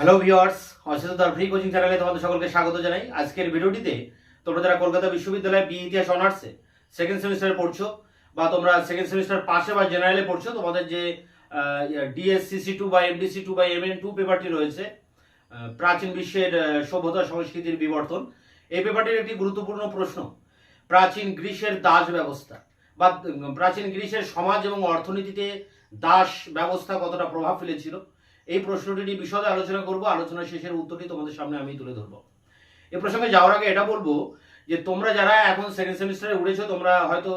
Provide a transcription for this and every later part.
Hello viewers, অচেতনতার free coaching চ্যানেলে তোমাদের সকলকে স্বাগত জানাই। আজকের ভিডিওটিতে তোমরা যারা কলকাতা বিশ্ববিদ্যালয়ে বি ইতিহাস অনার্সে সেকেন্ড সেমিস্টারে পড়ছো বা তোমরা সেকেন্ড সেমিস্টার পাশে বা জেনারেলে পড়ছো, তোমাদের যে ডিএসসিসি2 বা এমডিসি2 বা এমএন2 পেপারটি রয়েছে, প্রাচীন বিশ্বের সভ্যতা সংস্কৃতির বিবর্তন, এই পেপারটির একটি গুরুত্বপূর্ণ প্রশ্ন প্রাচীন গ্রিসের দাস ব্যবস্থা বা প্রাচীন গ্রিসের সমাজ এবং অর্থনীতিতে দাস ব্যবস্থা কতটা প্রভাব ফেলেছিল, এই প্রশ্নটি নিয়ে বিশদে আলোচনা করব। আলোচনা শেষের উত্তরটি তোমাদের সামনে আমি তুলে ধরবো। এই প্রসঙ্গে যাওয়ার আগে এটা বলবো যে তোমরা যারা এখন সেকেন্ড সেমিস্টারে উঠেছো, তোমরা হয়তো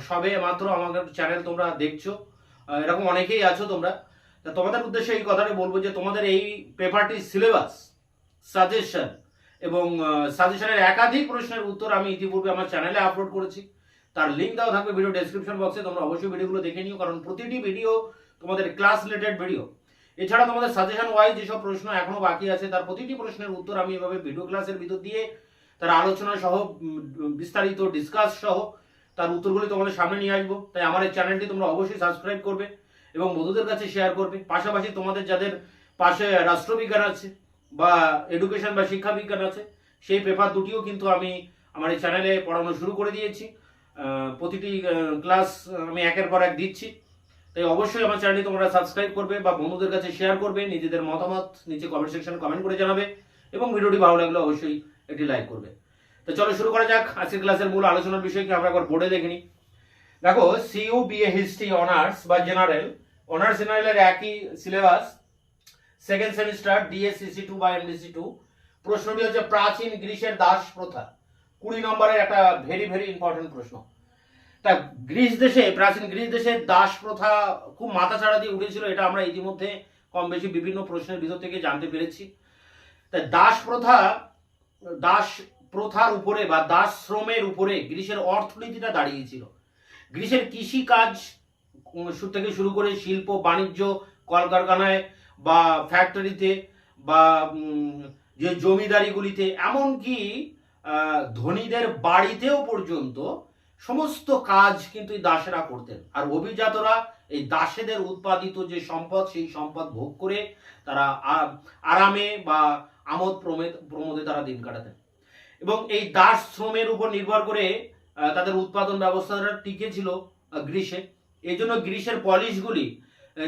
সবে মাত্র আমাদের চ্যানেল তোমরা দেখছো, এরকম অনেকেই আছো তোমরা। তোমাদের উদ্দেশ্যে এই কথাটা বলবো যে তোমাদের এই পেপারটির সিলেবাস, সাজেশন এবং সাজেশনের একাধিক প্রশ্নের উত্তর আমি ইতিপূর্বে আমার চ্যানেলে আপলোড করেছি। তার লিঙ্ক দেওয়া থাকবে ভিডিও ডেসক্রিপশন বক্সে। তোমরা অবশ্যই ভিডিওগুলো দেখে নিও, কারণ প্রতিটি ভিডিও তোমাদের ক্লাস রিলেটেড ভিডিও। এছাড়া তোমাদের সাজেশন ওয়াইজ যেসব প্রশ্ন এখনো বাকি আছে, তার প্রতিটি প্রশ্নের উত্তর আমি এভাবে ভিডিও ক্লাসের ভিতর দিয়ে তার আলোচনা সহ, বিস্তারিত ডিসকাস সহ তার উত্তরগুলি তোমাদের সামনে নিয়ে আসবো। তাই আমার এই চ্যানেলটি তোমরা অবশ্যই সাবস্ক্রাইব করবে এবং বন্ধুদের কাছে শেয়ার করবে। পাশাপাশি তোমাদের যাদের পাশে রাষ্ট্রবিজ্ঞান আছে বা এডুকেশন বা শিক্ষা বিজ্ঞান আছে, সেই পেপার দুটিও কিন্তু আমি আমার এই চ্যানেলে পড়ানো শুরু করে দিয়েছি। প্রতিটি ক্লাস আমি একের পর এক দিচ্ছি। তাই অবশ্যই আমার চ্যানেলটি তোমরা সাবস্ক্রাইব করবে বা বন্ধুদের কাছে শেয়ার করবে, নিজেদের মতামত নিচে কমেন্ট সেকশনে কমেন্ট করে জানাবে এবং ভিডিওটি ভালো লাগলে অবশ্যই একটি লাইক করবে। তো চলো শুরু করা যাক। আজকের ক্লাসের মূল আলোচনার বিষয় কি আমরা একবার বোর্ডে দেখে নিই। দেখো, সিইউ বিএ হিস্ট্রি অনার্স বা জেনারেল, অনার্স জেনারেলের একই সিলেবাস, সেকেন্ড সেমিস্টার ডিএসসিসি2 বা এমডিসি2। প্রশ্নটি হচ্ছে প্রাচীন গ্রিসের দাস প্রথা, 20 নম্বরের একটা ভেরি ভেরি ইম্পর্টেন্ট প্রশ্ন। তা গ্রিস দেশে, প্রাচীন গ্রিস দেশে দাস প্রথা খুব মাথাচাড়া দিয়ে উঠেছিল, এটা আমরা ইতিমধ্যে কম বেশি বিভিন্ন প্রশ্নের ভিতর থেকে জানতে পেরেছি। তাই দাস প্রথার উপরে বা দাস শ্রমের উপরে গ্রিসের অর্থনীতিটা দাঁড়িয়েছিল। গ্রিসের কৃষি কাজ থেকে শুরু করে শিল্প বাণিজ্য, কলকারখানায় বা ফ্যাক্টরিতে বা যে জমিদারিগুলিতে, এমনকি ধনীদের বাড়িতেও পর্যন্ত সমস্ত কাজ কিন্তু এই দাসেরা করতেন। আর অভিজাতরা এই দাসেদের উৎপাদিত যে সম্পদ, সেই সম্পদ ভোগ করে তারা আরামে বা আমোদ প্রমোদে তারা দিন কাটাতেন। এবং এই দাস শ্রমের উপর নির্ভর করে তাদের উৎপাদন ব্যবস্থাটা টিকে ছিল গ্রিসে। এই জন্য গ্রিসের পলিশগুলি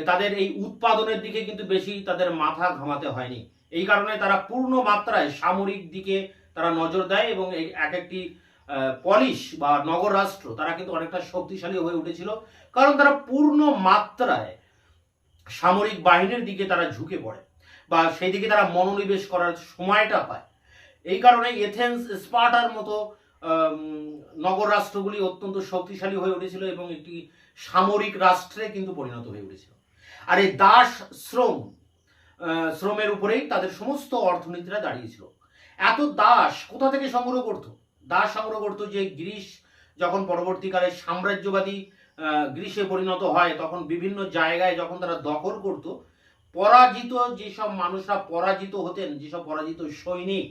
তাদের এই উৎপাদনের দিকে কিন্তু বেশি তাদের মাথা ঘামাতে হয়নি। এই কারণে তারা পূর্ণ মাত্রায় সামরিক দিকে তারা নজর দেয় এবং এই এক একটি পলিশ বা নগর রাষ্ট্র তারা কিন্তু অনেকটা শক্তিশালী হয়ে উঠেছিল, কারণ তারা পূর্ণ মাত্রায় সামরিক বাহিনীর দিকে তারা ঝুঁকে পড়ে বা সেই দিকে তারা মনোনিবেশ করার সময়টা পায়। এই কারণে এথেন্স, স্পার্টার মতো নগর রাষ্ট্রগুলি অত্যন্ত শক্তিশালী হয়ে উঠেছিল এবং একটি সামরিক রাষ্ট্রে কিন্তু পরিণত হয়ে উঠেছিল। আর এই দাস শ্রমের উপরেই তাদের সমস্ত অর্থনীতিটা দাঁড়িয়েছিল। এত দাস কোথা থেকে সংগ্রহ করতো? দাস সংগ্রহ করতো যে গ্রিস যখন পরবর্তীকালে সাম্রাজ্যবাদী গ্রিসে পরিণত হয়, তখন বিভিন্ন জায়গায় যখন তারা দখল করত, পরাজিত যেসব মানুষরা পরাজিত হতেন, যেসব পরাজিত সৈনিক,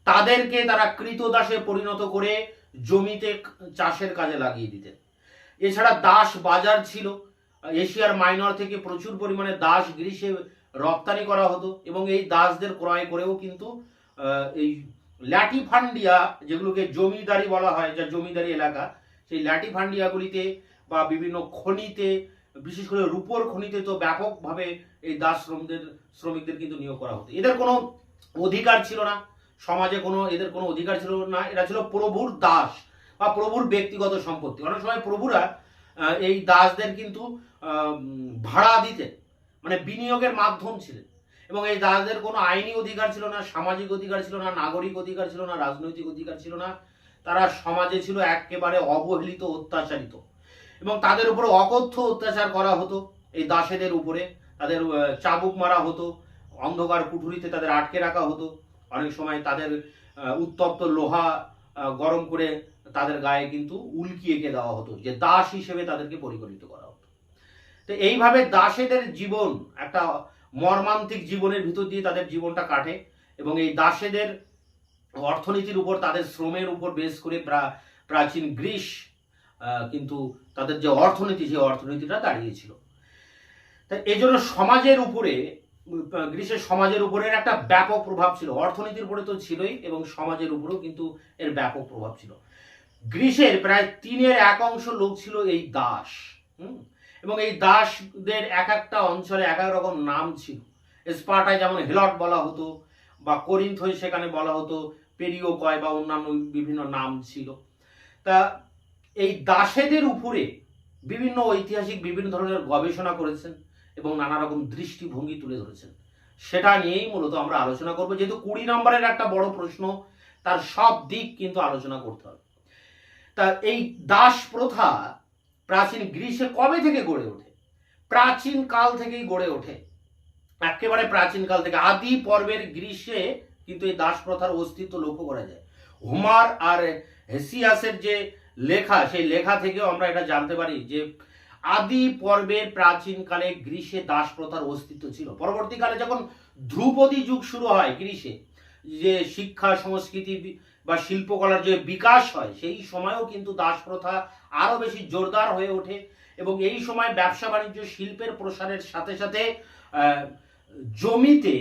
তাদেরকে তারা কৃতদাসে পরিণত করে জমিতে চাষের কাজে লাগিয়ে দিতেন। এছাড়া দাস বাজার ছিল, এশিয়ার মাইনর থেকে প্রচুর পরিমাণে দাস গ্রিসে রপ্তানি করা হতো এবং এই দাসদের ক্রয় করেও কিন্তু এই ল্যাটিফান্ডিয়া, যেগুলোকে জমিদারি বলা হয়, যা জমিদারি এলাকা, সেই ল্যাটিফান্ডিয়াগুলিতে বা বিভিন্ন খনিতে, বিশেষ করে রূপোর খনিতে তো ব্যাপকভাবে এই দাস শ্রমিকদের কিন্তু নিয়োগ করা হতো। এদের কোনো অধিকার ছিল না সমাজে, এদের কোনো অধিকার ছিল না। এরা ছিল প্রভুর দাস বা প্রভুর ব্যক্তিগত সম্পত্তি। অনেক সময় প্রভুরা এই দাসদের কিন্তু ভাড়া দিতেন, মানে বিনিয়োগের মাধ্যম ছিলেন। এবং এই দাসদের কোনো আইনি অধিকার ছিল না, সামাজিক অধিকার ছিল না, নাগরিক অধিকার ছিল না, রাজনৈতিক অধিকার ছিল না। তারা সমাজে ছিল একেবারে অবহেলিত, অত্যাচারিত এবং তাদের উপরে অকথ্য অত্যাচার করা হতো। এই দাসেদের উপরে তাদের চাবুক মারা হতো, অন্ধকার কুঠুরিতে তাদের আটকে রাখা হতো, অনেক সময় তাদের উত্তপ্ত লোহা গরম করে তাদের গায়ে কিন্তু উল্কিয়ে দেওয়া হতো, যে দাস হিসেবে তাদেরকে পরিগণিত করা হতো। তো এইভাবে দাসেদের জীবন একটা মর্মান্তিক জীবনের ভিতর দিয়ে তাদের জীবনটা কাটে এবং এই দাসেদের অর্থনীতির উপর, তাদের শ্রমের উপর বেশ করে প্রাচীন গ্রিস কিন্তু তাদের যে অর্থনীতি, সেই অর্থনীতিটা দাঁড়িয়েছিল। তাই এই জন্য সমাজের উপরে গ্রিসের সমাজের উপরে একটা ব্যাপক প্রভাব ছিল। অর্থনীতির উপরে তো ছিলই, এবং সমাজের উপরেও কিন্তু এর ব্যাপক প্রভাব ছিল। গ্রিসের প্রায় 1/3 লোক ছিল এই দাস। এবং এই দাসদের এক একটা অঞ্চলে এক এক রকম নাম ছিল। স্পার্টায় যেমন হেলট বলা হতো, বা কোরিন্থই সেখানে বলা হতো, পেরিওকয় বা অন্যান্য বিভিন্ন নাম ছিল। তা এই দাসেদের উপরে বিভিন্ন ঐতিহাসিক বিভিন্ন ধরনের গবেষণা করেছেন এবং নানা রকম দৃষ্টিভঙ্গি তুলে ধরেছেন। সেটা নিয়েই মূলত আমরা আলোচনা করব, যেহেতু 20 নম্বরের একটা বড় প্রশ্ন, তার সব দিক কিন্তু আলোচনা করতে হবে। তা এই দাস প্রথা প্রাচীন গ্রিসে কবে থেকে গড়ে ওঠে? প্রাচীন কাল থেকেই গড়ে ওঠে, একেবারে প্রাচীন কাল থেকে। আদি পর্বের গ্রিসে কিন্তু এই দাস প্রথার অস্তিত্ব লক্ষ্য করা যায়। হোমার আর হেসিয়াসের যে লেখা, সেই লেখা থেকেও আমরা এটা জানতে পারি যে আদি পর্বের প্রাচীনকালে গ্রিসে দাস প্রথার অস্তিত্ব ছিল। পরবর্তীকালে যখন ধ্রুপদী যুগ শুরু হয় গ্রিসে, যে শিক্ষা সংস্কৃতি বা শিল্পকলার যে বিকাশ হয়, সেই সময়ও কিন্তু দাস প্রথা আরো বেশি জোরদার হয়ে ওঠে। এবং এই সময় ব্যবসা বাণিজ্য শিল্পের প্রসারের সাথে সাথে জমিতে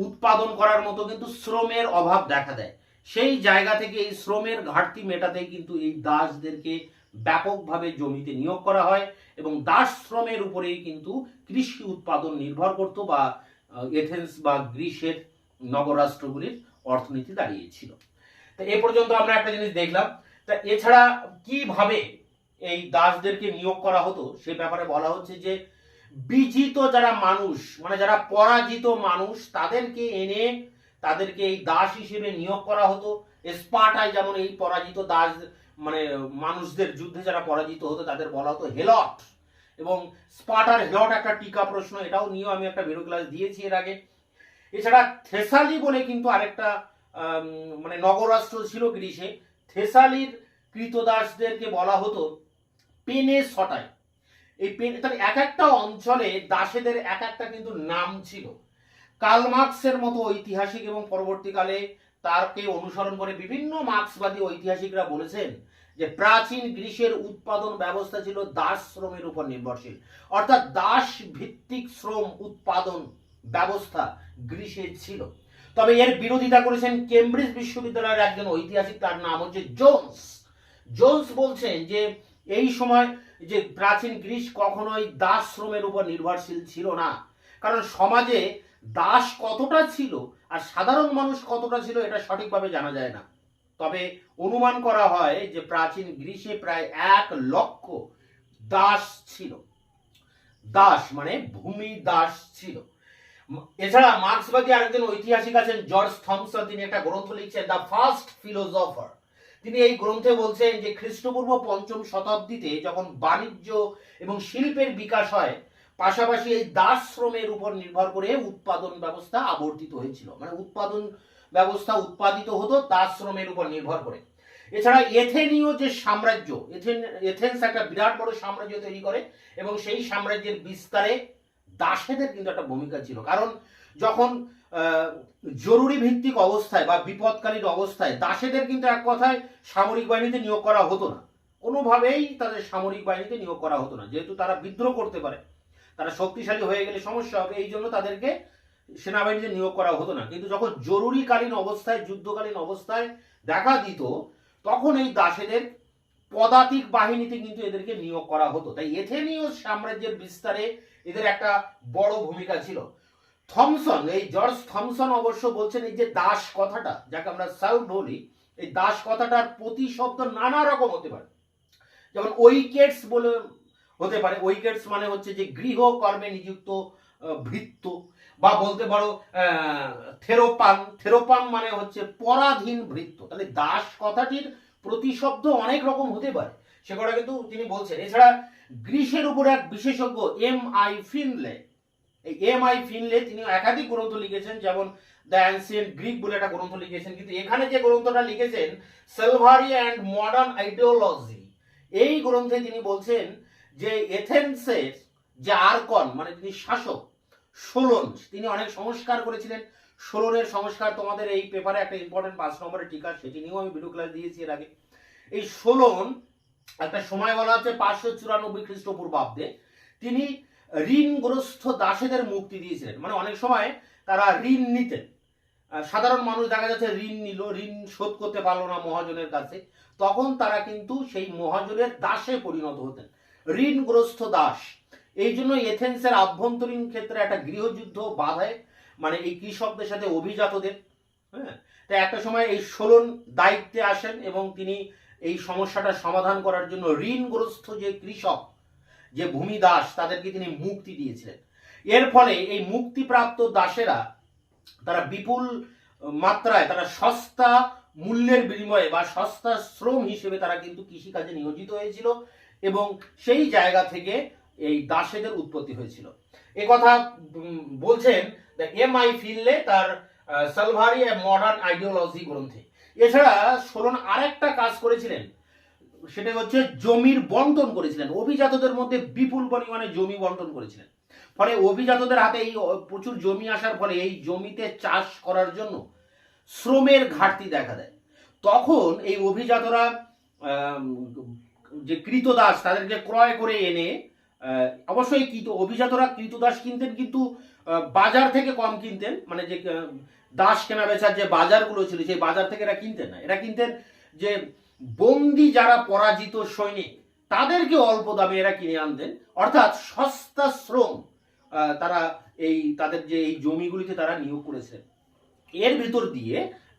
উৎপাদন করার মতো কিন্তু শ্রমের অভাব দেখা দেয়। সেই জায়গা থেকে এই শ্রমের ঘাটতি মেটাতে কিন্তু এই দাসদেরকে ব্যাপকভাবে জমিতে নিয়োগ করা হয়, এবং দাস শ্রমের উপরেই কিন্তু কৃষি উৎপাদন নির্ভর করত, বা এথেন্স বা গ্রিসের নগরাষ্ট্রগুলির অর্থনীতি দাঁড়িয়েছিল। তো এ পর্যন্ত আমরা একটা জিনিস দেখলাম। তা এছাড়া কিভাবে এই দাসদেরকে নিয়োগ করা হতো সে ব্যাপারে বলা হচ্ছে যে বিজিত যারা মানুষ, মানে যারা পরাজিত মানুষ, তাদেরকে এনে তাদেরকে এই দাস হিসেবে নিয়োগ করা হতো। স্পার্টায় যেমন এই পরাজিত দাস, মানে মানুষদের যুদ্ধে যারা পরাজিত হতো তাদের বলা হতো হেলট। এবং স্পার্টার হেলট একটা টিকা প্রশ্ন, এটাও নিয়েও আমি একটা ভিডিও ক্লাস দিয়েছি এর আগে। এছাড়া থেসালি বলে কিন্তু আরেকটা মানে নগরাষ্ট্র ছিল গ্রিসে। থেসালির কৃতদাসদেরকে বলা হতো পেনেসটাই। এই এক একটা অঞ্চলে দাসেদের এক একটা কিন্তু নাম ছিল। কার্ল মার্কসের মতো ঐতিহাসিক এবং পরবর্তীকালে তারকে অনুসরণ করে বিভিন্ন মার্ক্সবাদী ঐতিহাসিকরা বলেছেন যে প্রাচীন গ্রিসের উৎপাদন ব্যবস্থা ছিল দাস শ্রমের উপর নির্ভরশীল। অর্থাৎ দাস ভিত্তিক শ্রম উৎপাদন ব্যবস্থা গ্রিসে ছিল। তবে এর বিরোধিতা করেছেন কেমব্রিজ বিশ্ববিদ্যালয়ের একজন ঐতিহাসিক, তার নাম হচ্ছে জোন্স। জোন্স বলছেন যে এই সময় যে প্রাচীন গ্রিস কখনোই দাস শ্রমের উপর নির্ভরশীল ছিল না, কারণ সমাজে দাস কতটা ছিল আর সাধারণ মানুষ কতটা ছিল এটা সঠিকভাবে জানা যায় না। তবে অনুমান করা হয় যে প্রাচীন গ্রিসে প্রায় 1 লক্ষ দাস ছিল। দাস মানে ভূমি দাস ছিল। এছাড়া মার্ক্সবাদী আরেকজন ঐতিহাসিক আছেন জর্জ থমসন, তিনি একটা গ্রন্থ লিখছেন দ্য ফার্স্ট ফিলোসফার। তিনি এই গ্রন্থে বলছেন যে খ্রিস্টপূর্ব 5ম শতাব্দীতে যখন বাণিজ্য এবং শিল্পের বিকাশ হয়, পাশাপাশি এই দাস শ্রমের উপর নির্ভর করে উৎপাদন ব্যবস্থা আবর্তিত হয়েছিল। মানে উৎপাদন ব্যবস্থা উৎপাদিত হতো দাস শ্রমের উপর নির্ভর করে। এছাড়া এথেনীয় যে সাম্রাজ্য, এথেন্স একটা বিরাট বড় সাম্রাজ্য তৈরি করে, এবং সেই সাম্রাজ্যের বিস্তারে দাসেদের কিন্তু একটা ভূমিকা ছিল। কারণ যখন জরুরি ভিত্তিক অবস্থায় বা বিপদকালীন অবস্থায় দাসেদের কিন্তু এক কথায় সামরিক বাহিনীতে নিয়োগ করা হতো না, কোনোভাবেই তাদের সামরিক বাহিনীতে নিয়োগ করা হতো না, যেহেতু তারা বিদ্রোহ করতে পারে, তারা শক্তিশালী হয়ে গেলে সমস্যা হবে, এই জন্য তাদেরকে সেনাবাহিনীতে নিয়োগ করা হতো না। কিন্তু যখন জরুরিকালীন অবস্থায়, যুদ্ধকালীন অবস্থায় দেখা দিত, তখন এই দাসেদের পদাতিক বাহিনীতে কিন্তু এদেরকে নিয়োগ করা হতো। তাই এথেনীয় সাম্রাজ্যের বিস্তারে এদের একটা বড় ভূমিকা ছিল। থমসন, এই জর্জ থমসন অবশ্য বলছেন এই যে দাস কথাটা, যাকে আমরা সার্ভ বলি, এই দাস কথাটার প্রতিশব্দ নানা রকম হতে পারে। যেমন ওইকেটস বলে হতে পারে, ওইকেটস মানে হচ্ছে যে গৃহকর্মে নিযুক্ত ভৃত্য, বা বলতে পারো থেরোপান। থেরোপান মানে হচ্ছে পরাধীন ভৃত্য। তাহলে দাস কথাটির প্রতিশব্দ অনেক রকম হতে পারে, সেটা কিন্তু তিনি বলছেন। এছাড়া গ্রিসের উপর এক বিশেষজ্ঞ এম.আই. ফিনলে, এই এম.আই. ফিনলে তিনি একাধিক গ্রন্থ লিখেছেন, যেমন দ্য অ্যানসিয়েন্ট গ্রিক বলে একটা গ্রন্থ লিখেছেন। কিন্তু এখানে যে গ্রন্থটা লিখেছেন সেলভারি অ্যান্ড মডার্ন আইডিওলজি, এই গ্রন্থে তিনি বলছেন যে এথেন্সের যে আর্কন, মানে তিনি শাসক সোলন, তিনি অনেক সংস্কার করেছিলেন। সোলনের সংস্কার তোমাদের এই পেপারে একটা ইম্পর্টেন্ট 5 নম্বরের টিকা, সেটি নিয়েও আমি ভিডিও ক্লাস দিয়েছি এর আগে। এই সোলন একটা সময় বলা হচ্ছে 594 খ্রিস্টপূর্বাব্দে, তিনি ঋণগ্রস্ত দাসেদের মুক্তি দিয়েছিলেন। মানে অনেক সময় তারা ঋণ নিতেন, সাধারণ মানুষ দেখা যাচ্ছে ঋণ নিল, ঋণ শোধ করতে পারলো না মহাজনের কাছে, তখন তারা কিন্তু সেই মহাজনের দাসে পরিণত হতেন, ঋণগ্রস্ত দাস। এই জন্য এথেন্সের আভ্যন্তরীণ ক্ষেত্রে একটা গৃহযুদ্ধ বাধায়, মানে এই কৃষকদের সাথে অভিজাতদের। হ্যাঁ, তাই একটা সময় এই সোলন দায়িত্বে আসেন এবং তিনি এই সমস্যাটা সমাধান করার জন্য ঋণগ্রস্ত যে কৃষক, যে ভূমি দাস, তাদেরকে তিনি মুক্তি দিয়েছিলেন। এর ফলে এই মুক্তিপ্রাপ্ত দাসেরা তারা বিপুল মাত্রায়, তারা সস্তা মূল্যের বিনিময়ে বা সস্তা শ্রম হিসেবে তারা কিন্তু কৃষিকাজে নিয়োজিত হয়েছিল এবং সেই জায়গা থেকে এই দাসেদের উৎপত্তি হয়েছিল। এ কথা বলছেন এম.আই. ফিনলে তার সালভারি এ মডার্ন আইডিওলজি গ্রন্থে। এছাড়া সোলন আরেকটা কাজ করেছিলেন, সেটা হচ্ছে জমির বন্টন করেছিলেন। অভিজাতদের মধ্যে বিপুল পরিমাণে জমি বন্টন করেছিলেন। ফলে অভিজাতদের হাতে এই প্রচুর জমি আসার ফলে এই জমিতে চাষ করার জন্য শ্রমের ঘাটতি দেখা দেয়। তখন এই অভিজাতরা যে কৃতদাস, তাদেরকে ক্রয় করে এনে, অবশ্যই অভিজাতরা কৃতদাস কিনতেন, কিন্তু বাজার থেকে কম কিনতেন। মানে যে দাস কেনা বেচার যে বাজারগুলো ছিল, সেই বাজার থেকে এরা কিনতেন না, এরা কিনতেন যে বন্দি যারা পরাজিত সৈনিক, তাদেরকে অল্প দামে এরা কিনে আনতেন, অর্থাৎ সস্তা শ্রম তারা এই তাদের যে এই জমিগুলিতে তারা নিয়োগ করেছেন। এর ভিতর দিয়ে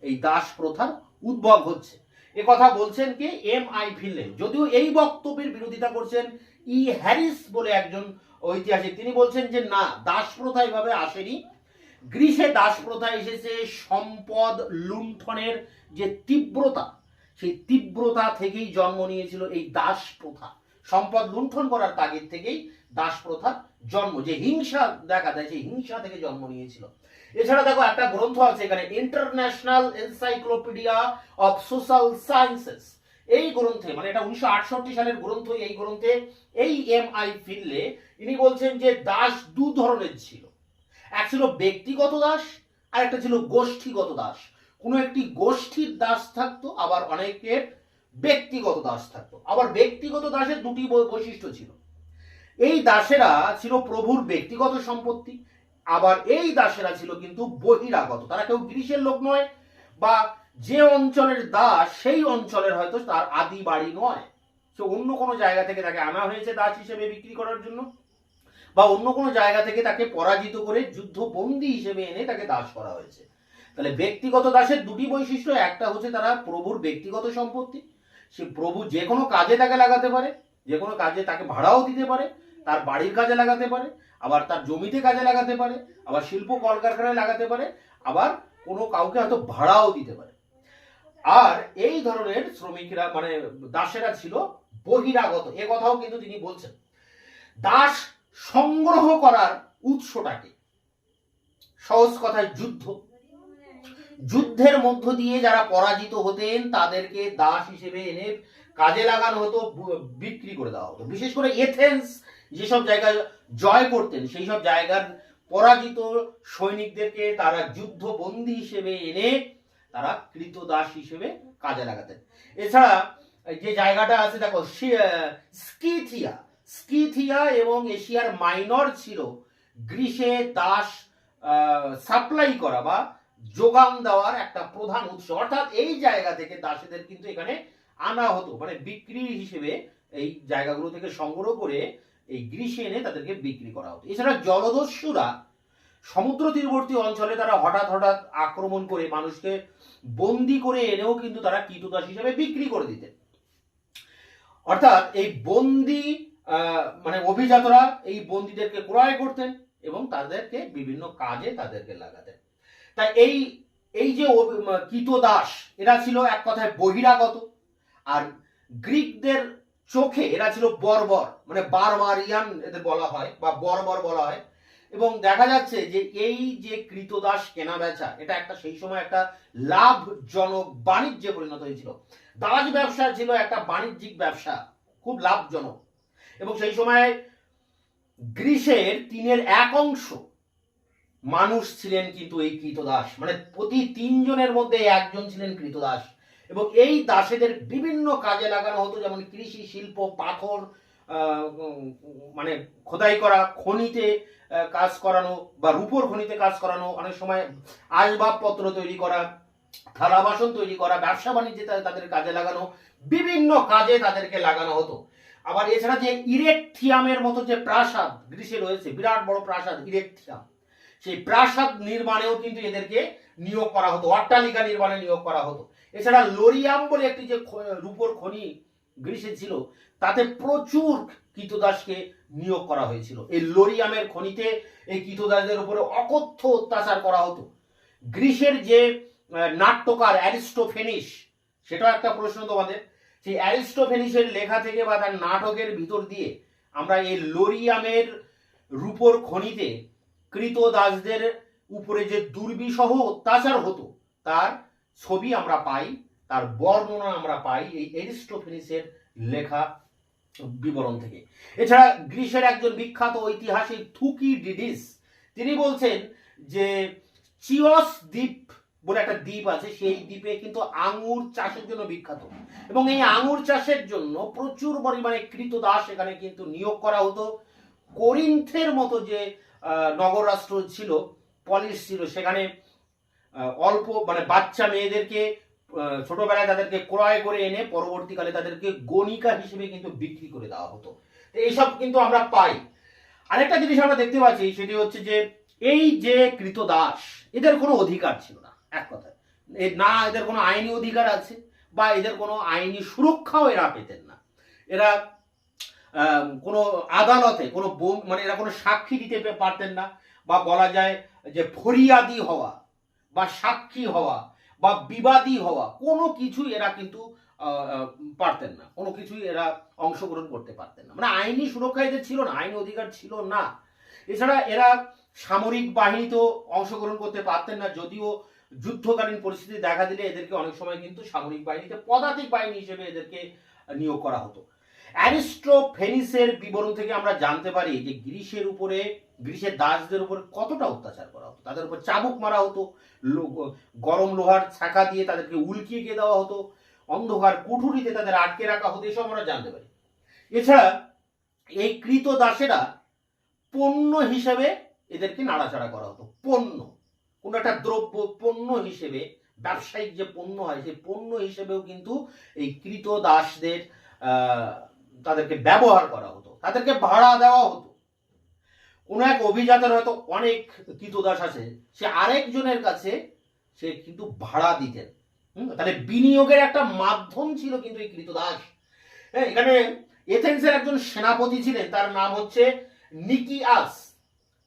এই দাস প্রথার উদ্ভব হচ্ছে। এ কথা বলছেন কে? এম.আই. ফিনলে। যদিও এই বক্তব্যের বিরোধিতা করছেন ই. হ্যারিস বলে একজন ঐতিহাসিক। তিনি বলছেন যে না, দাস প্রথা এভাবে আসেনি। গ্রিসে দাস প্রথা এসেছে সম্পদ লুণ্ঠনের যে তীব্রতা, সেই তীব্রতা থেকেই জন্ম নিয়েছিল এই দাস প্রথা। সম্পদ লুণ্ঠন করার তাগিদ থেকেই দাস প্রথার জন্ম, যে হিংসা দেখা দেয়, সেই হিংসা থেকে জন্ম নিয়েছিল। এছাড়া দেখো একটা গ্রন্থ আছে এখানে, international encyclopedia of social sciences. এই গ্রন্থে, মানে এটা 1968 সালের গ্রন্থ, এই গ্রন্থে এই এম.আই. ফিনলে ইনি বলছেন যে দাস দু ধরনের ছিল। এক ছিল ব্যক্তিগত দাস, আর একটা ছিল গোষ্ঠীগত দাস। কোনো একটি গোষ্ঠীর দাস থাকতো, আবার অনেকের ব্যক্তিগত দাস থাকতো। আবার ব্যক্তিগত দাসের দুটি বৈশিষ্ট্য ছিল। এই দাসেরা ছিল প্রভুর ব্যক্তিগত সম্পত্তি, আবার এই দাসেরা ছিল কিন্তু বহিরাগত। তারা কেউ গ্রিসের লোক নয়, বা যে অঞ্চলের দাস সেই অঞ্চলের হয়তো তার আদি বাড়ি নয়, সে অন্য কোনো জায়গা থেকে তাকে আনা হয়েছে দাস হিসেবে বিক্রি করার জন্য, বা অন্য কোনো জায়গা থেকে তাকে পরাজিত করে যুদ্ধবন্দী হিসেবে এনে তাকে দাস করা হয়েছে। তাহলে ব্যক্তিগত দাসের দুটি বৈশিষ্ট্য, একটা হচ্ছে তারা প্রভুর ব্যক্তিগত সম্পত্তি, সে প্রভু যে কোনো কাজে তাকে লাগাতে পারে, যে কোনো কাজে তাকে ভাড়াও দিতে পারে, তার বাড়ির কাজে লাগাতে পারে, আবার তার জমিতে কাজে লাগাতে পারে, আবার শিল্প কলকারখানায় লাগাতে পারে, আবার কোনো কাউকে হয়তো ভাড়াও দিতে পারে। আর এই ধরনের শ্রমিকরা, মানে দাসেরা ছিল বহিরাগত। এ কথাও কিন্তু তিনি বলছেন। দাস সংগ্রহ করার উৎসটাকে, সহজ কথায় যুদ্ধ, যুদ্ধের মধ্য দিয়ে যারা পরাজিত হতেন তাদেরকে দাস হিসেবে এনে কাজে লাগানো হতো, বিক্রি করে দেওয়া হতো। বিশেষ করে এথেন্স যেসব জায়গা জয় করতেন, সেই সব জায়গার পরাজিত সৈনিকদেরকে তারা যুদ্ধবন্দী হিসেবে এনে তারা কৃতদাস হিসেবে কাজে লাগাতেন। এছাড়া যে জায়গাটা আছে দেখো, স্কিথিয়া, স্কিথিয়া এবং এশিয়ার মাইনর ছিল গ্রিসে দাস সাপ্লাই করা বা যোগান দেওয়ার একটা প্রধান উৎস। অর্থাৎ এই জায়গা থেকে দাসেদের কিন্তু এখানে আনা হতো, মানে বিক্রি হিসেবে এই জায়গাগুলো থেকে সংগ্রহ করে এই গ্রিসে এনে তাদেরকে বিক্রি করা হতো। এছাড়া জলদস্যুরা সমুদ্র তীরবর্তী অঞ্চলে তারা হঠাৎ হঠাৎ আক্রমণ করে মানুষকে বন্দি করে এনেও কিন্তু তারা কৃতদাস হিসেবে বিক্রি করে দিতেন। অর্থাৎ এই বন্দি, মানে অভিজাতরা এই বন্দীদেরকে ক্রয় করতেন এবং তাদেরকে বিভিন্ন কাজে তাদেরকে লাগাতেন। তাই এই যে কৃতদাস, এরা ছিল এক কথায় বহিরাগত। আর গ্রিকদের চোখে এরা ছিল বর্বর, মানে বারবারিয়ান এদের বলা হয়, বা বর্বর বলা হয়। এবং দেখা যাচ্ছে যে এই যে কৃতদাস কেনা বেচা, এটা একটা সেই সময় একটা লাভজনক বাণিজ্যে পরিণত হয়েছিল। দাস ব্যবসা ছিল একটা বাণিজ্যিক ব্যবসা, খুব লাভজনক। এবং সেই সময় গ্রিসের 1/3 মানুষ ছিলেন কিন্তু এই কৃতদাস, মানে প্রতি 3 জনের মধ্যে 1 জন ছিলেন কৃতদাস। এবং এই দাসেদের বিভিন্ন কাজে লাগানো হতো, যেমন কৃষি, শিল্প, পাথর মানে খোদাই করা, খনিতে কাজ করানো বা রূপোর খনিতে কাজ করানো, অনেক সময় আসবাবপত্র তৈরি করা, থালা বাসন তৈরি করা, ব্যবসা বাণিজ্যে তাদের কাজে লাগানো, বিভিন্ন কাজে তাদেরকে লাগানো হতো। আবার এছাড়া যে ইরেকথিয়ামের মতো যে প্রাসাদ গ্রিসে রয়েছে, বিরাট বড় প্রাসাদ ইরেকথিয়াম, সেই প্রাসাদ নির্মাণেও কিন্তু এদেরকে নিয়োগ করা হতো, অট্টালিকা নির্মাণে নিয়োগ করা হতো। এছাড়া লোরিয়াম বলে একটি যে রূপোর খনি গ্রিসে ছিল, তাতে প্রচুর কৃতদাসকে নিয়োগ করা হয়েছিল। এই লোরিয়ামের খনিতে এই কৃতদাসদের উপরে অকথ্য অত্যাচার করা হতো। গ্রিসের যে নাট্যকার অ্যারিস্টোফেনিস, সেটাও একটা প্রশ্ন তোমাদের, সেই অ্যারিস্টোফেনিসের লেখা থেকে বা তার নাটকের ভিতর দিয়ে আমরা এই লোরিয়ামের রূপোর খনিতে কৃতদাসদের উপরে যে দুর্বিষহ অত্যাচার হতো তার ছবি আমরা পাই, তার বর্ণনা আমরা পাই এই অ্যারিস্টোফেনিসের লেখা বিবরণ থেকে। এছাড়া গ্রিসের একজন বিখ্যাত ঐতিহাসিক থুকিডিডিস, তিনি বলছেন যে চিওস দ্বীপ বলে একটা দ্বীপ আছে, সেই দ্বীপে কিন্তু আঙ্গুর চাষের জন্য বিখ্যাত, এবং এই আঙ্গুর চাষের জন্য প্রচুর পরিমাণে কৃতদাস এখানে কিন্তু নিয়োগ করা হতো। কোরিন্থের মতো যে নগর রাষ্ট্র ছিল, পলিস ছিল, সেখানে অল্প মানে বাচ্চা মেয়েদেরকে ছোটবেলায় তাদেরকে ক্রয় করে এনে পরবর্তীকালে তাদেরকে গণিকা হিসেবে কিন্তু বিক্রি করে দেওয়া হতো। এইসব কিন্তু আমরা পাই। আরেকটা জিনিস আমরা দেখতে পাচ্ছি, সেটি হচ্ছে যে এই যে কৃতদাস, এদের কোনো অধিকার ছিল না, এক কথায় না এদের কোনো আইনি অধিকার আছে বা এদের কোনো আইনি সুরক্ষাও এরা পেতেন না। এরা কোনো আদালতে কোনো মানে এরা কোনো সাক্ষী দিতে পারতেন না, বা বলা যায় যে ফরিয়াদি হওয়া বা সাক্ষী হওয়া বা বিবাদী হওয়া, কোনো কিছুই এরা কিন্তু পারতেন না, কোনো কিছুই এরা অংশগ্রহণ করতে পারতেন না। মানে আইনি সুরক্ষা এদের ছিল না, আইনি অধিকার ছিল না। এছাড়া এরা সামরিক বাহিনীতেও অংশগ্রহণ করতে পারতেন না, যদিও যুদ্ধকালীন পরিস্থিতি দেখা দিলে এদেরকে অনেক সময় কিন্তু সামরিক বাহিনীতে পদাতিক বাহিনী হিসেবে এদেরকে নিয়োগ করা হতো। অ্যারিস্টোফেনিসের বিবরণ থেকে আমরা জানতে পারি যে গ্রিসের দাসদের উপর কতটা অত্যাচার করা হতো। তাদের উপর চাবুক মারা হতো, গরম লোহার ছাকা দিয়ে তাদেরকে উল্কিয়ে গিয়ে দেওয়া হতো, অন্ধকার কুঠুরিতে তাদের আটকে রাখা হতো, এসব আমরা জানতে পারি। এছাড়া এই কৃতদাসেরা পণ্য হিসেবে এদেরকে নাড়াচাড়া করা হতো। পণ্য, কোন একটা দ্রব্য পণ্য হিসেবে, ব্যবসায়িক যে পণ্য হয় সেই পণ্য হিসেবেও কিন্তু এই কৃতদাসদের তাদেরকে ব্যবহার করা হতো, তাদেরকে ভাড়া দেওয়া হতো। কোন এক অভিজাতের হয়তো অনেক কৃতদাস আছে, সে আরেকজনের কাছে সে কিন্তু ভাড়া দিতেন। তাহলে বিনিয়োগের একটা মাধ্যম ছিল কিন্তু এই কৃতদাস। এখানে এথেন্সের একজন সেনাপতি ছিলেন, তার নাম হচ্ছে নিকিয়াস।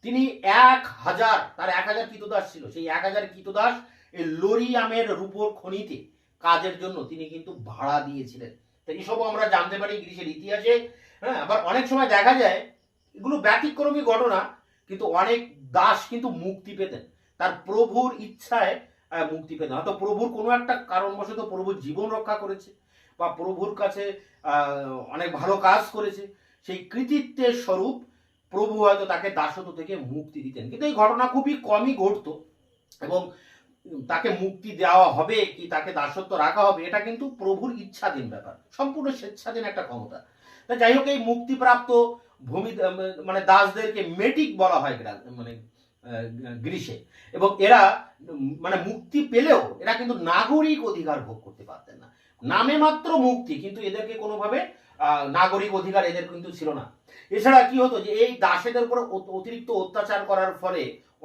তিনি 1000 কৃতদাস ছিল, সেই 1000 কৃতদাস এই লোরিয়ামের রূপোর খনিতে কাজের জন্য তিনি কিন্তু ভাড়া দিয়েছিলেন। তো এসবও আমরা জানতে পারি গ্রিসের ইতিহাসে। হ্যাঁ, আবার অনেক সময় দেখা যায় এগুলো ব্যতিক্রমী ঘটনা, কিন্তু অনেক দাস কিন্তু মুক্তি পেতেন, তার প্রভুর ইচ্ছায় মুক্তি পেতেন। হয়তো প্রভুর কোনো একটা কারণবশত প্রভুর জীবন রক্ষা করেছে বা প্রভুর কাছে অনেক ভালো কাজ করেছে, সেই কৃতিত্বের স্বরূপ প্রভু হয়তো তাকে দাসত্ব থেকে মুক্তি দিতেন। কিন্তু এই ঘটনা খুবই কমই ঘটত, এবং তাকে মুক্তি দেওয়া হবে কি তাকে দাসত্ব রাখা হবে এটা কিন্তু প্রভুর ইচ্ছাধীন ব্যাপার, সম্পূর্ণ স্বেচ্ছাধীন একটা ক্ষমতা। তা যাই হোক, এই মুক্তিপ্রাপ্ত ভূমি মানে দাসদেরকে মেটিক বলা হয় মানে গ্রিসে, এবং এরা মানে মুক্তি পেলেও এরা কিন্তু নাগরিক অধিকার ভোগ করতে পারতেন না। নামে মাত্র মুক্তি, কিন্তু এদেরকে কোনোভাবে নাগরিক অধিকার এদের কিন্তু ছিল না। এছাড়া কি হতো যে এই দাসেদের উপর অতিরিক্ত অত্যাচার করার ফলে